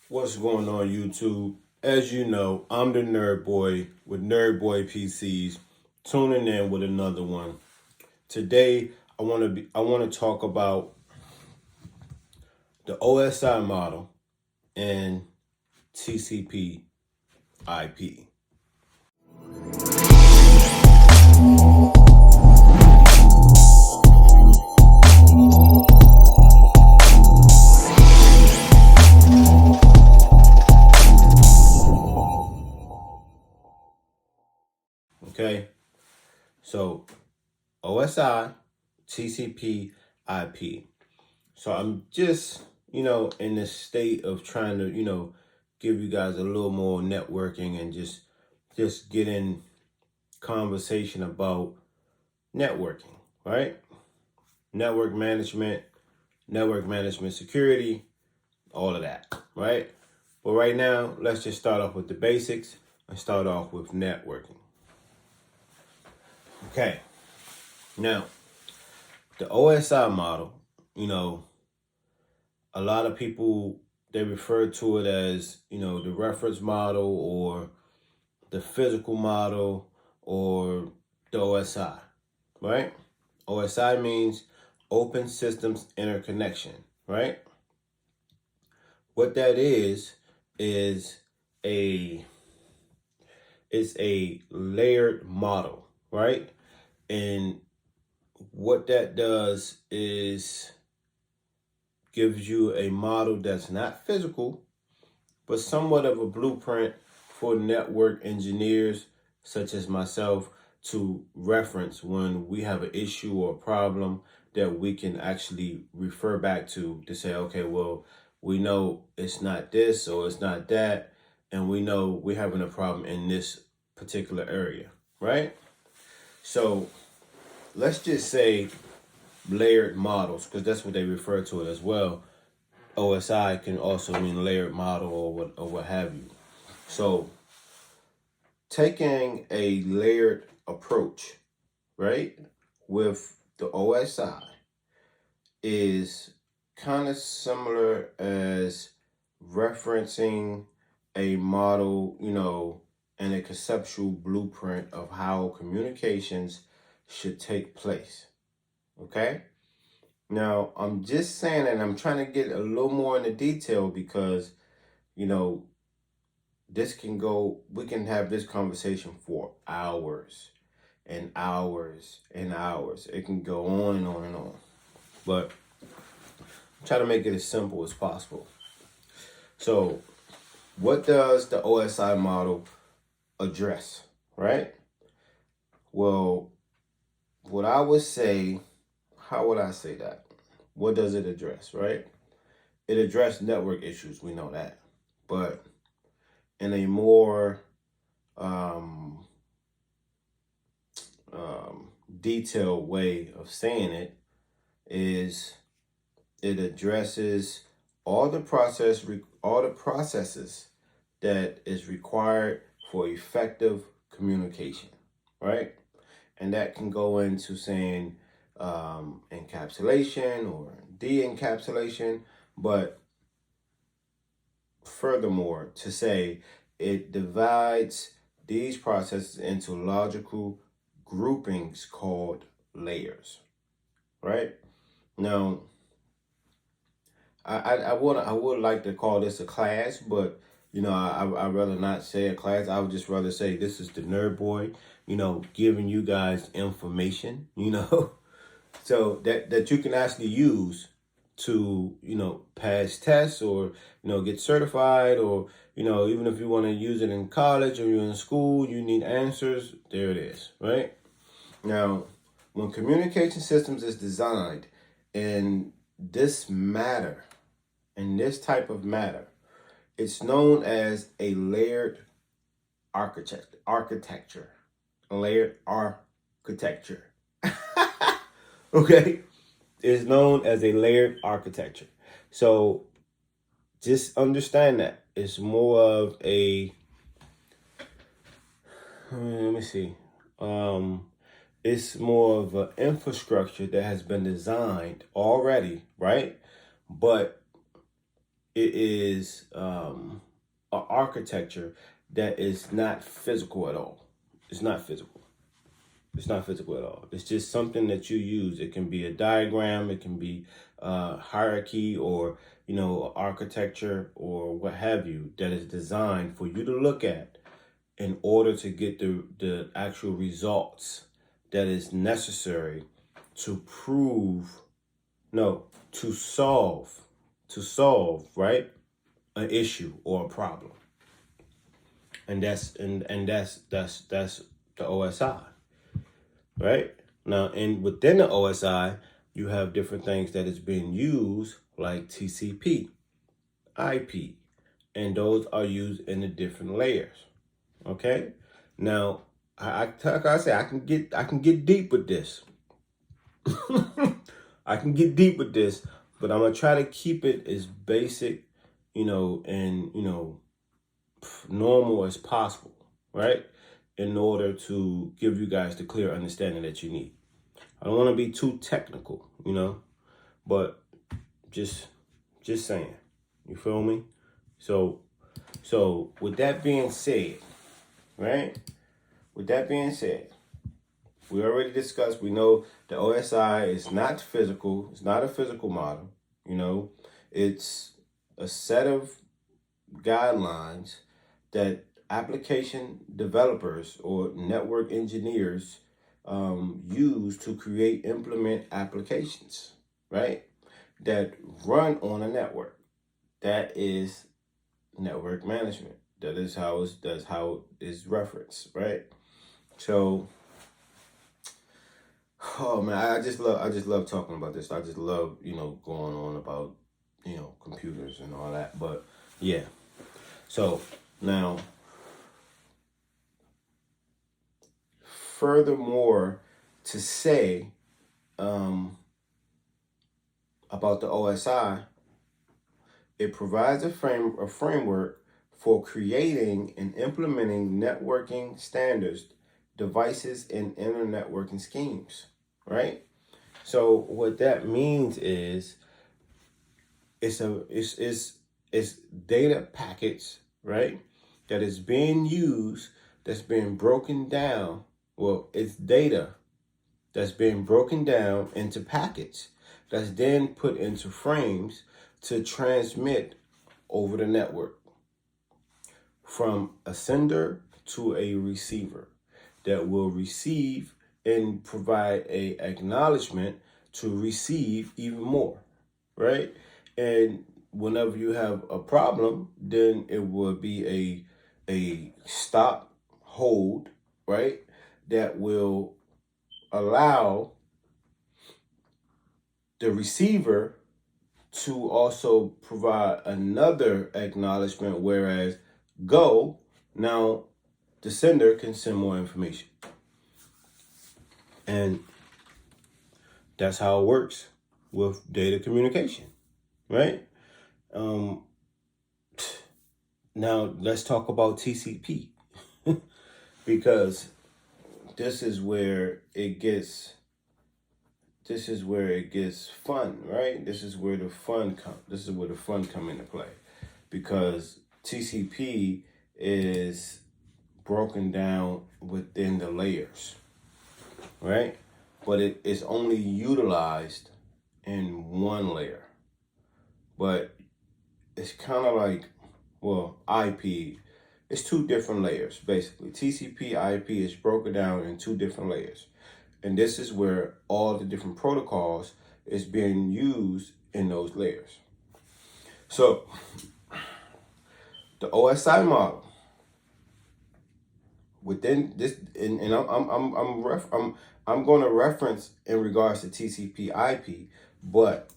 What's going on, YouTube? As you know, I'm the Nerd Boy with Nerd Boy PCs, tuning in with another one. Today, I want to talk about the OSI model and TCP IP. Okay, so OSI, TCP, IP. So I'm just, in the state of trying to, give you guys a little more networking and just get in conversation about networking, right? Network management security, all of that, right? But right now, let's just start off with the basics and start off with networking. Okay, now the OSI model, you know, a lot of people they refer to it as, the reference model or the physical model or the OSI, right? OSI means open systems interconnection, right? What that is a it's a layered model, right? And what that does is gives you a model that's not physical, but somewhat of a blueprint for network engineers such as myself to reference when we have an issue or a problem that we can actually refer back to say, okay, well, we know it's not this or it's not that, and we know we're having a problem in this particular area, right? So let's just say layered models, because that's what they refer to it as well. OSI can also mean layered model or what have you. So taking a layered approach, right, with the OSI is kind of similar as referencing a model, and a conceptual blueprint of how communications should take place. Okay? Now, I'm just saying, and I'm trying to get a little more into detail because, you know, we can have this conversation for hours and hours and hours. It can go on and on and on. But try to make it as simple as possible. So, what does the OSI model address, right? Well, what I would say, how would I say that? What does it address, right? It addressed network issues, we know that. But in a more um, detailed way of saying it is it addresses all the processes that is required for effective communication, right? And that can go into saying encapsulation or de-encapsulation, but furthermore, to say it divides these processes into logical groupings called layers, right? Now, I would like to call this a class, but I'd rather not say a class. I would just rather say this is the Nerd Boy, giving you guys information, so that you can actually use to pass tests or get certified, or even if you want to use it in college or you're in school, you need answers. There it is, right? Now, when communication systems is designed in this matter, in this type of matter, it's known as a layered architecture. Layered architecture. Okay? It's known as a layered architecture. So just understand that. It's more of a let me see. It's more of an infrastructure that has been designed already, right? But it is an architecture that is not physical at all. It's not physical. It's not physical at all. It's just something that you use. It can be a diagram, it can be hierarchy, or architecture, or what have you, that is designed for you to look at in order to get the actual results that is necessary to prove, no, to solve, right, an issue or a problem. And that's the OSI, right? Now, and within the OSI, you have different things that is being used, like TCP, IP, and those are used in the different layers. Okay. Now, like I say, I can get deep with this. I can get deep with this, but I'm gonna try to keep it as basic, and normal as possible, right? In order to give you guys the clear understanding that you need. I don't want to be too technical, but just saying. You feel me? So with that being said, right? With that being said, we already discussed, we know the OSI is not physical, it's not a physical model, it's a set of guidelines that application developers or network engineers use to implement applications, right? That run on a network. That is network management. That's how it's referenced, right? So, oh man, I just love talking about this. I just love, going on about, computers and all that. But yeah. So now, furthermore, to say about the OSI, it provides a framework for creating and implementing networking standards, devices, and internetworking schemes, right? So what that means is it's data packets, right? That is being used, that's being broken down. Well, it's data that's being broken down into packets that's then put into frames to transmit over the network from a sender to a receiver that will receive and provide a acknowledgement to receive even more, right? And whenever you have a problem, then it will be a stop, hold, right? That will allow the receiver to also provide another acknowledgement, whereas go, now the sender can send more information. And that's how it works with data communication, right? Now let's talk about TCP because this is where it gets fun, right? This is where the fun come into play, because TCP is broken down within the layers, right? But it is only utilized in one layer. But it's kind of like, well, IP, it's two different layers, basically. TCP IP is broken down in two different layers. And this is where all the different protocols is being used in those layers. So the OSI model within this, and I'm going to reference in regards to TCP IP, but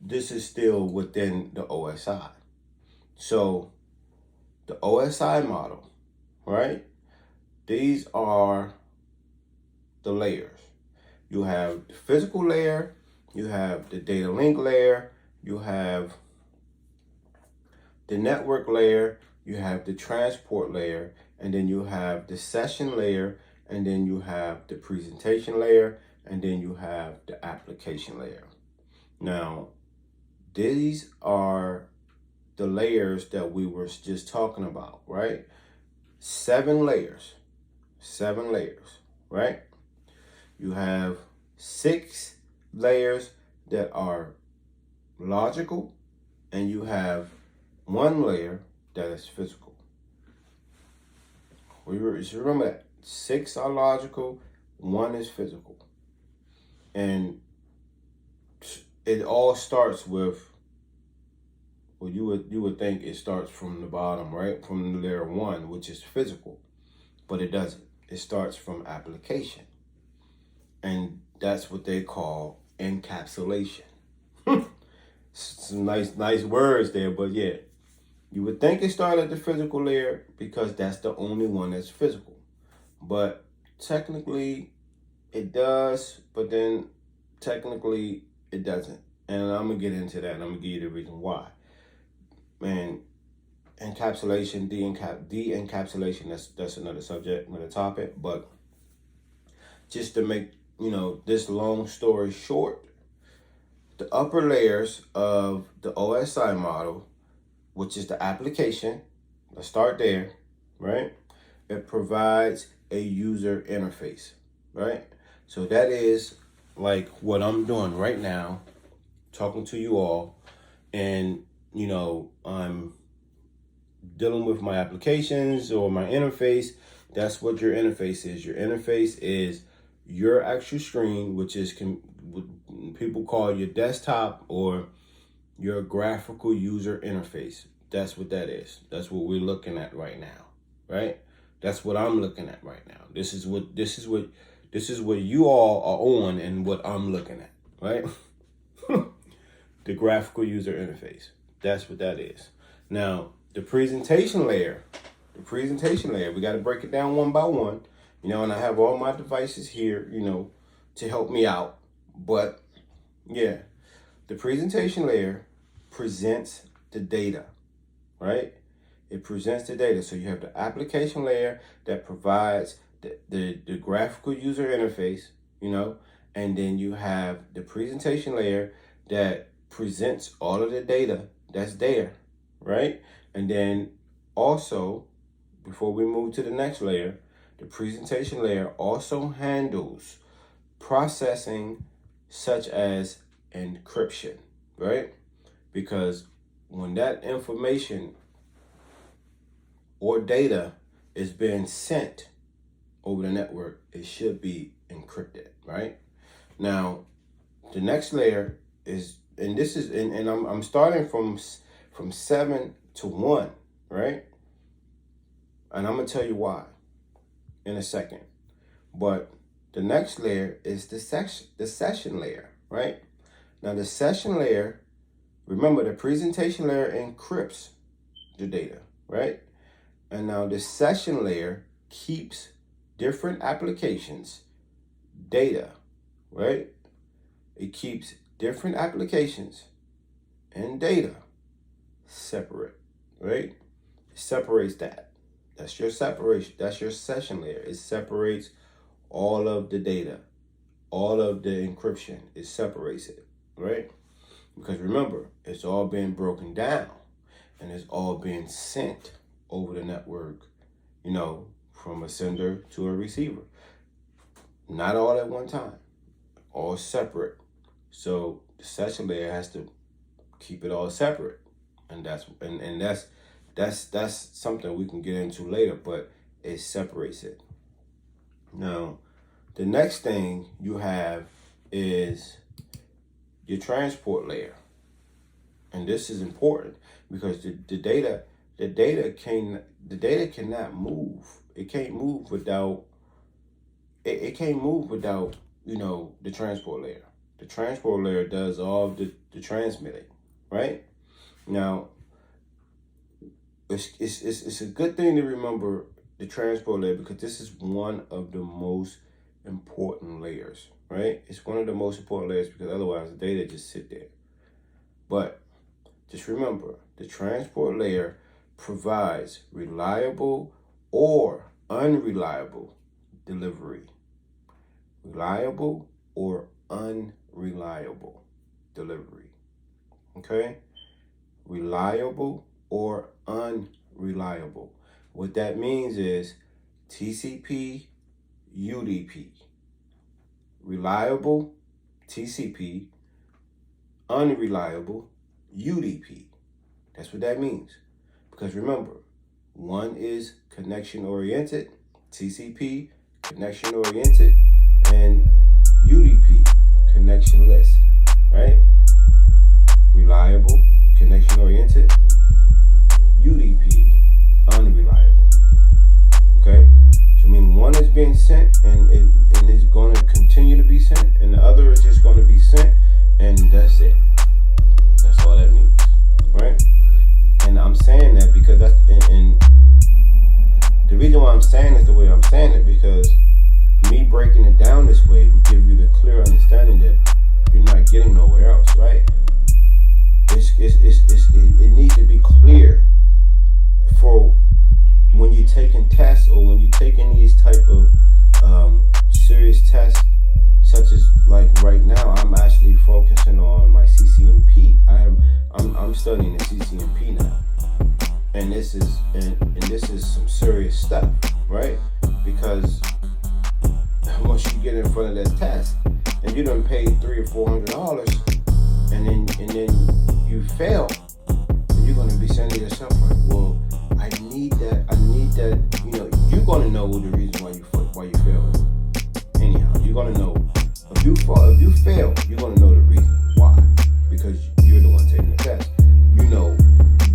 this is still within the OSI. So the OSI model, right? These are the layers. You have the physical layer, you have the data link layer, you have the network layer, you have the transport layer, and then you have the session layer, and then you have the presentation layer, and then you have the application layer. Now, these are the layers that we were just talking about, right? 7 layers, right? You have 6 layers that are logical, and you have 1 layer that is physical. Just remember that 6 are logical, 1 is physical, and it all starts with. Well, you would think it starts from the bottom, right? From the layer 1, which is physical, but it doesn't. It starts from application, and that's what they call encapsulation. Some nice words there, but yeah, you would think it started at the physical layer because that's the only one that's physical, but technically it does, but then technically it doesn't, and I'm gonna get into that, and I'm gonna give you the reason why. Man, encapsulation, de-encapsulation, that's another subject, another topic, but just to make this long story short, the upper layers of the OSI model, which is the application, let's start there, right? It provides a user interface, right? So that is like what I'm doing right now, talking to you all, and I'm dealing with my applications or my interface. That's what your interface is. Your interface is your actual screen, which is what people call your desktop or your graphical user interface. That's what that is. That's what we're looking at right now, right? That's what I'm looking at right now. This is what you all are on and what I'm looking at, right? The graphical user interface. That's what that is. Now, the presentation layer, we got to break it down one by one, and I have all my devices here, to help me out. But yeah, the presentation layer presents the data, right? It presents the data. So you have the application layer that provides the graphical user interface, and then you have the presentation layer that presents all of the data that's there, right? And then also, before we move to the next layer, the presentation layer also handles processing such as encryption, right? Because when that information or data is being sent over the network, it should be encrypted, right? Now, the next layer is, and this is, and I'm starting from 7 to 1, right? And I'm gonna tell you why in a second. But the next layer is the session layer, right? Now the session layer, remember the presentation layer encrypts the data, right? And now the session layer keeps different applications data, right? It keeps different applications and data separate, right? It separates that. That's your separation. That's your session layer. It separates all of the data, all of the encryption. It separates it, right? Because remember, it's all being broken down and it's all being sent over the network, from a sender to a receiver. Not all at one time, all separate. So the session layer has to keep it all separate. And that's something we can get into later, but it separates it. Now, the next thing you have is your transport layer. And this is important because the data cannot move. It can't move without the transport layer. The transport layer does all of the transmitting, right? Now, it's a good thing to remember the transport layer because this is one of the most important layers, right? It's one of the most important layers because otherwise the data just sit there. But just remember, the transport layer provides reliable or unreliable delivery. Reliable or unreliable delivery. Okay? Reliable or unreliable. What that means is TCP, UDP. Reliable, TCP. Unreliable, UDP. That's what that means. Because remember, one is connection oriented, TCP, connection oriented, and UDP, connectionless, right? Reliable, connection oriented, UDP, unreliable. Okay? So I mean one is being sent and it's going to continue to be sent, and the other is just going to be sent, and that's it. That's all that means, right? And I'm saying that because and the reason why I'm saying it the way I'm saying it, because me breaking it down this way will give you the clear understanding that you're not getting nowhere else, right? It needs to be clear for when you're taking tests or when you're taking these type of serious tests, such as like right now, I'm actually focusing on my CCNP. I'm studying the CCNP now, and this is some serious stuff, right? Because once you get in front of that test and you done paid $300 or $400, and then you fail, and you're gonna be saying to yourself like, well, I need that. You know, you're gonna know the reason why you failed. Anyhow, you're gonna know if you fail, you're gonna know the reason why, because you're the one taking the test. You know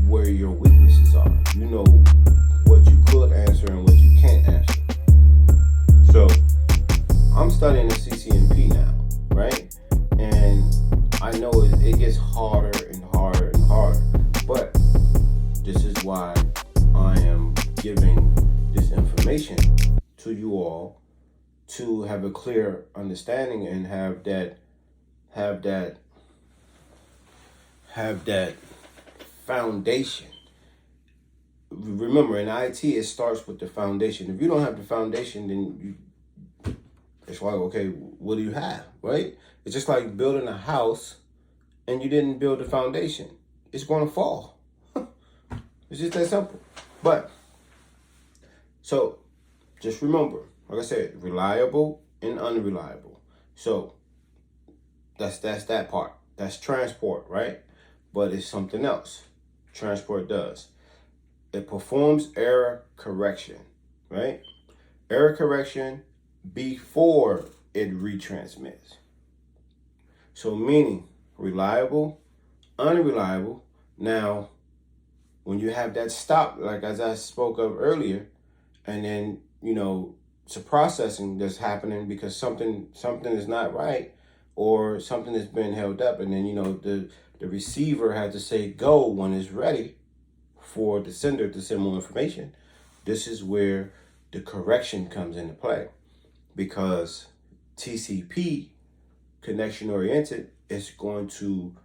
where your weaknesses are. You know what you could answer and what you can't answer. So I'm studying the CCNP now, right? And I know it gets harder and harder and harder, but this is why I am giving this information to you all to have a clear understanding and have that foundation. Remember, in IT, it starts with the foundation. If you don't have the foundation, then it's like, okay, what do you have, right? It's just like building a house and you didn't build the foundation. It's going to fall. It's just that simple. But, so, just remember, like I said, reliable and unreliable. So, that's that part. That's transport, right? But it's something else. Transport does. It performs error correction, right? Error correction before it retransmits. So meaning reliable, unreliable. Now, when you have that stop, like as I spoke of earlier, and then, you know, it's a processing that's happening because something is not right, or something has been held up, and then, you know, the receiver had to say go when it's ready for the sender to send more information. This is where the correction comes into play, because TCP, connection oriented, is going to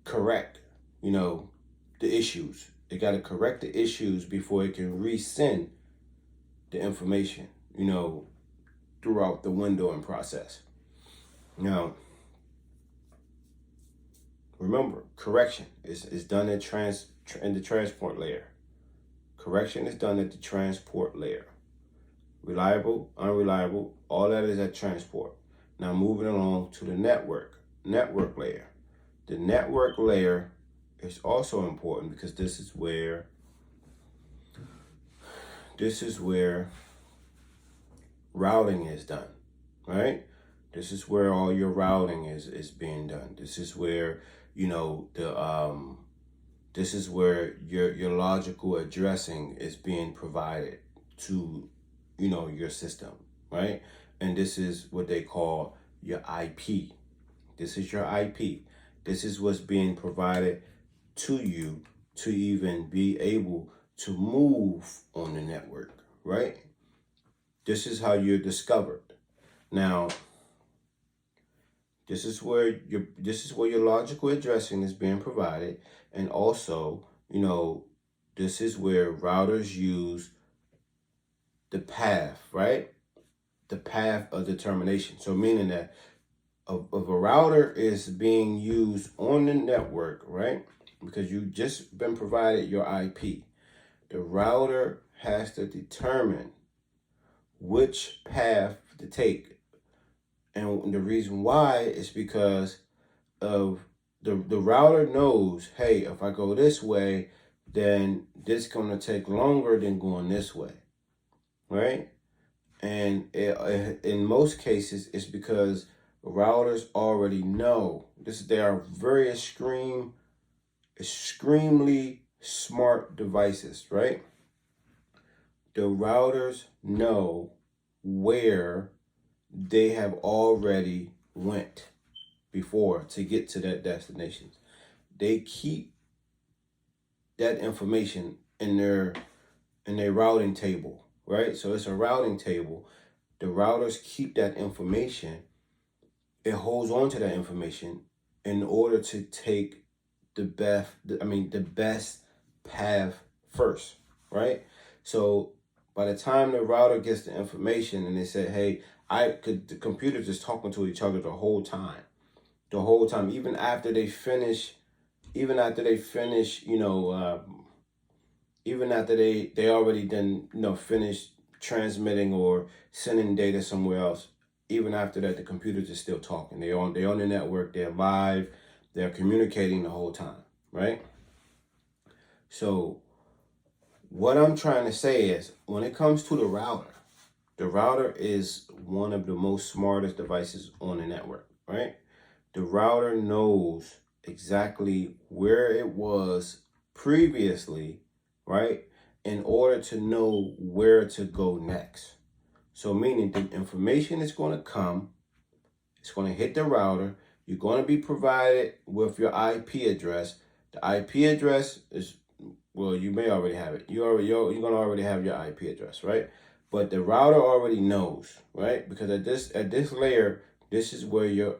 correct, you know, the issues. It got to correct the issues before it can resend the information, you know, throughout the windowing process. Now, remember, correction is done in the transport layer. Correction is done at the transport layer. Reliable, unreliable, all that is at transport. Now moving along to the network layer. The network layer is also important because this is where routing is done, right? This is where all your routing is being done. This is where, you know, this is where your logical addressing is being provided to, you know, your system, right? And this is what they call your IP. This is your IP. This is what's being provided to you to even be able to move on the network, right? This is how you're discovered. Now, this is where your logical addressing is being provided, and also, you know, this is where routers use the path, right? The path of determination. So meaning that if a router is being used on the network, right? because you just been provided your IP. The router has to determine which path to take. And the reason why is because of the router knows, hey, if I go this way, then this is going to take longer than going this way, right? And in most cases, it's because routers already know this. They are very extremely smart devices, right? The routers know where they have already went before to get to that destination. They keep that information in their routing table, right? So it's a routing table. The routers keep that information. It holds on to that information in order to take the best path first, right? So by the time the router gets the information and they say, hey, the computer just talking to each other the whole time, even after they finish, even after they finish, even after they already done, finished transmitting or sending data somewhere else. Even after that, the computers are still talking. They're on the network. They're live. They're communicating the whole time, right? So what I'm trying to say is, when it comes to the router is one of the most smartest devices on the network, right? The router knows exactly where it was previously, right? In order to know where to go next. So meaning the information is going to come, it's going to hit the router. You're going to be provided with your IP address. The IP address is, well, you may already have it. You're going to already have your IP address, right? But the router already knows, right? Because at this layer, this is where you're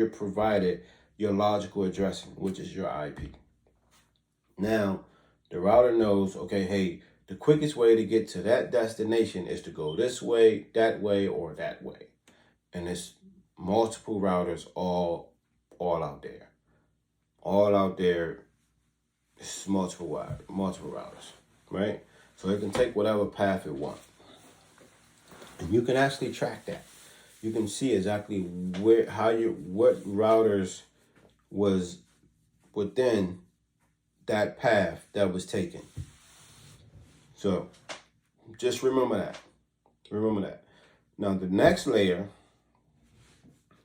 provided your logical addressing, which is your IP. Now, the router knows, okay, hey, the quickest way to get to that destination is to go this way, or that way. And it's multiple routers all out there. All out there, it's multiple routers, right? So it can take whatever path it wants. And you can actually track that. You can see exactly what routers was within that path that was taken. So just remember that. Now the next layer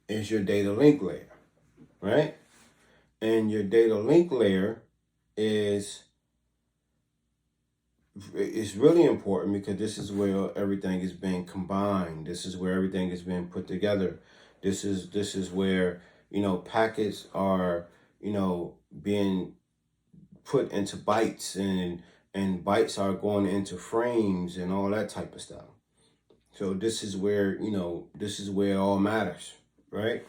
is your data link layer, right? And your data link layer is really important because this is where everything is being combined. This is where everything is being put together. This is where, packets are, being put into bytes, and bytes are going into frames and all that type of stuff. So this is where, it all matters, right?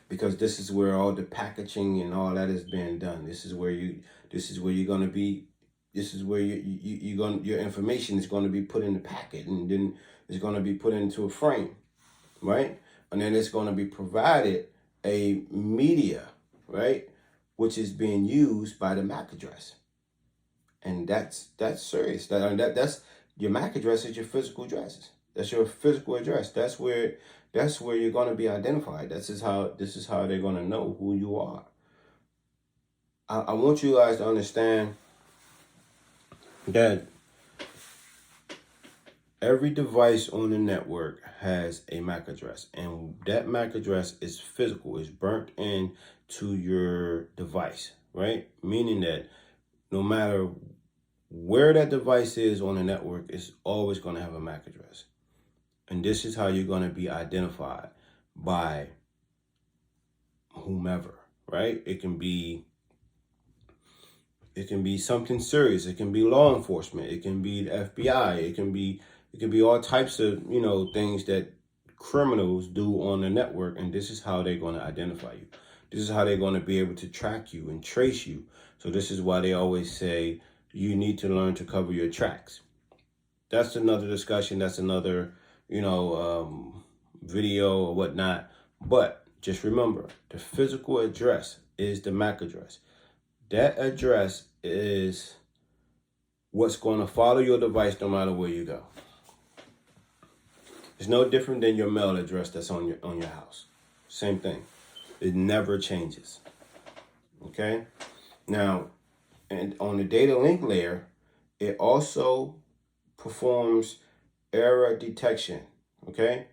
Because this is where all the packaging and all that is being done. This is where you're going to be. This is where your information is going to be put in the packet, and then it's going to be put into a frame, right? And then it's going to be provided a media, right, which is being used by the MAC address. And that's serious. That's your MAC address is your physical addresses. That's your physical address. That's where you're going to be identified. This is how they're going to know who you are. I want you guys to understand that every device on the network has a MAC address, and that MAC address is physical. It's burnt into your device, right? Meaning that no matter where that device is on the network, it's always going to have a MAC address. And this is how you're going to be identified by whomever, right? It can be something serious. It can be law enforcement. It can be the FBI. It can be all types of, things that criminals do on the network. And this is how they're going to identify you. This is how they're going to be able to track you and trace you. So this is why they always say you need to learn to cover your tracks. That's another discussion. That's another, video or whatnot. But just remember, the physical address is the MAC address. That address is what's going to follow your device no matter where you go. It's no different than your mail address that's on your house. Same thing. It never changes. Okay? Now, and on the data link layer, it also performs error detection. Okay?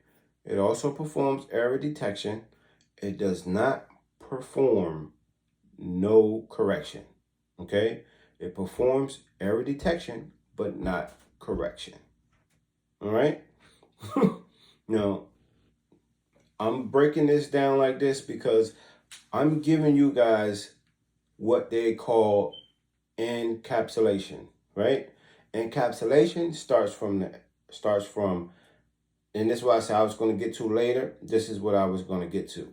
It also performs error detection. It does not perform no correction. Okay? It performs error detection, but not correction. All right? Now, I'm breaking this down like this because I'm giving you guys what they call encapsulation, right? Encapsulation starts from, and this is what I said I was going to get to later. This is what I was going to get to.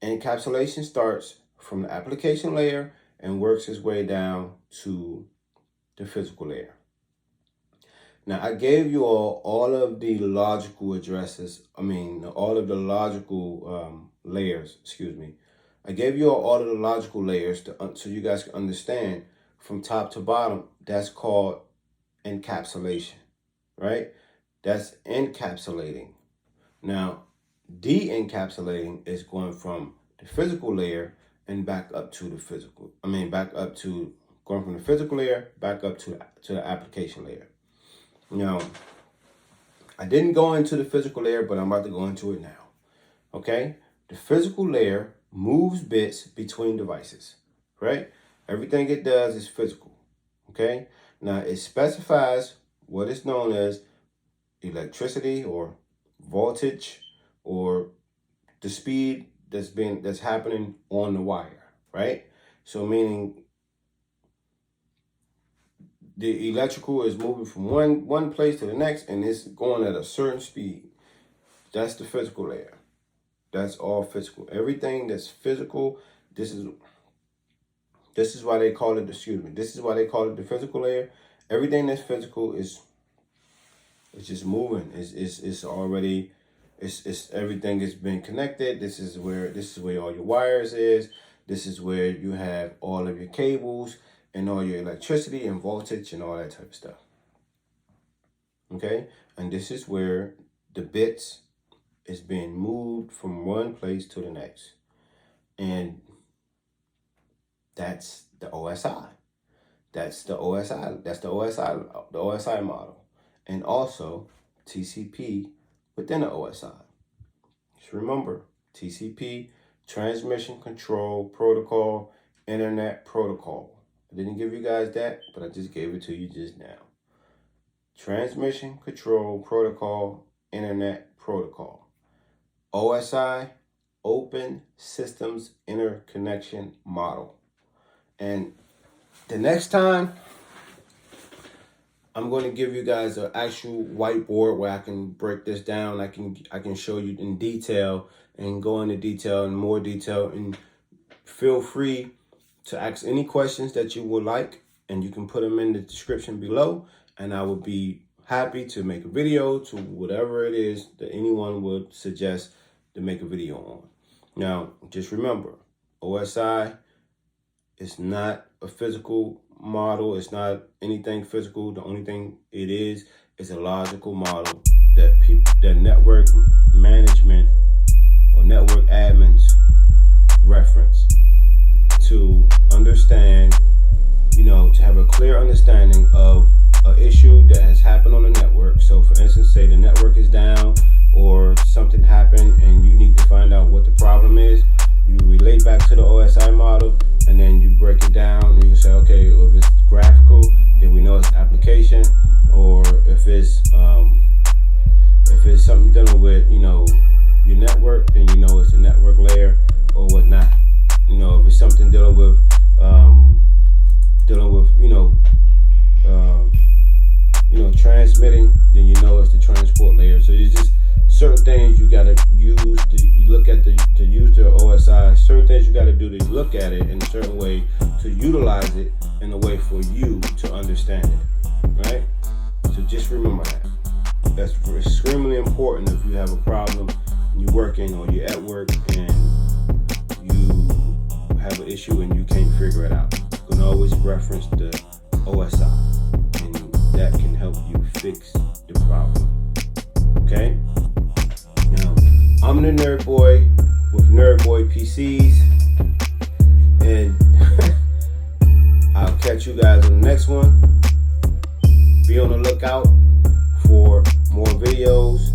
Encapsulation starts from the application layer and works its way down to the physical layer. Now, I gave you all of the logical addresses. All of the logical layers, excuse me. I gave you all of the logical layers so you guys can understand from top to bottom. That's called encapsulation, right? That's encapsulating. Now, de-encapsulating is going from the physical layer and back up to the physical. Going from the physical layer back up to the application layer. Now, I didn't go into the physical layer, but I'm about to go into it now. Okay? The physical layer moves bits between devices, right? Everything it does is physical. Okay? Now, it specifies what is known as electricity or voltage or the speed that's happening on the wire, right? So meaning the electrical is moving from one place to the next, and it's going at a certain speed. That's the physical layer. That's all physical. Everything that's physical, this is why they call it, this is why they call it the physical layer. Everything that's physical is just moving. It's already everything has been connected. This is where all your wires is. This is where you have all of your cables and all your electricity and voltage and all that type of stuff. Okay? And this is where the bits is being moved from one place to the next. And that's the OSI. That's the OSI model. And also TCP within the OSI. Just remember, TCP, Transmission Control Protocol, Internet Protocol. I didn't give you guys that, but I just gave it to you just now. Transmission Control Protocol, Internet Protocol. OSI, Open Systems Interconnection Model. And the next time, I'm going to give you guys an actual whiteboard where I can break this down. I can show you in detail and go into detail and more detail. And feel free to ask any questions that you would like, and you can put them in the description below, and I would be happy to make a video to whatever it is that anyone would suggest to make a video on. Now, just remember, OSI is not a physical model. It's not anything physical. The only thing it is a logical model that network management or network admins reference to understand, to have a clear understanding of an issue that has happened on the network. So for instance, say the network is down or something happened and you need to find out what the problem is. You relate back to the OSI model, and then you break it down and you say, okay, if it's graphical, then we know it's application, or if it's something dealing with, your network, then you know it's a network layer or whatnot. If it's something dealing with transmitting, then you know it's the transport layer. So it's just certain things you gotta use to use the OSI. Certain things you gotta do to look at it in a certain way to utilize it in a way for you to understand it, right? So just remember that. That's extremely important if you have a problem you're working or you're at work and you have an issue and you can't figure it out. You can always reference the OSI, and that can help you fix the problem. Okay? Now, I'm the Nerd Boy with Nerd Boy PCs, and I'll catch you guys on the next one. Be on the lookout for more videos.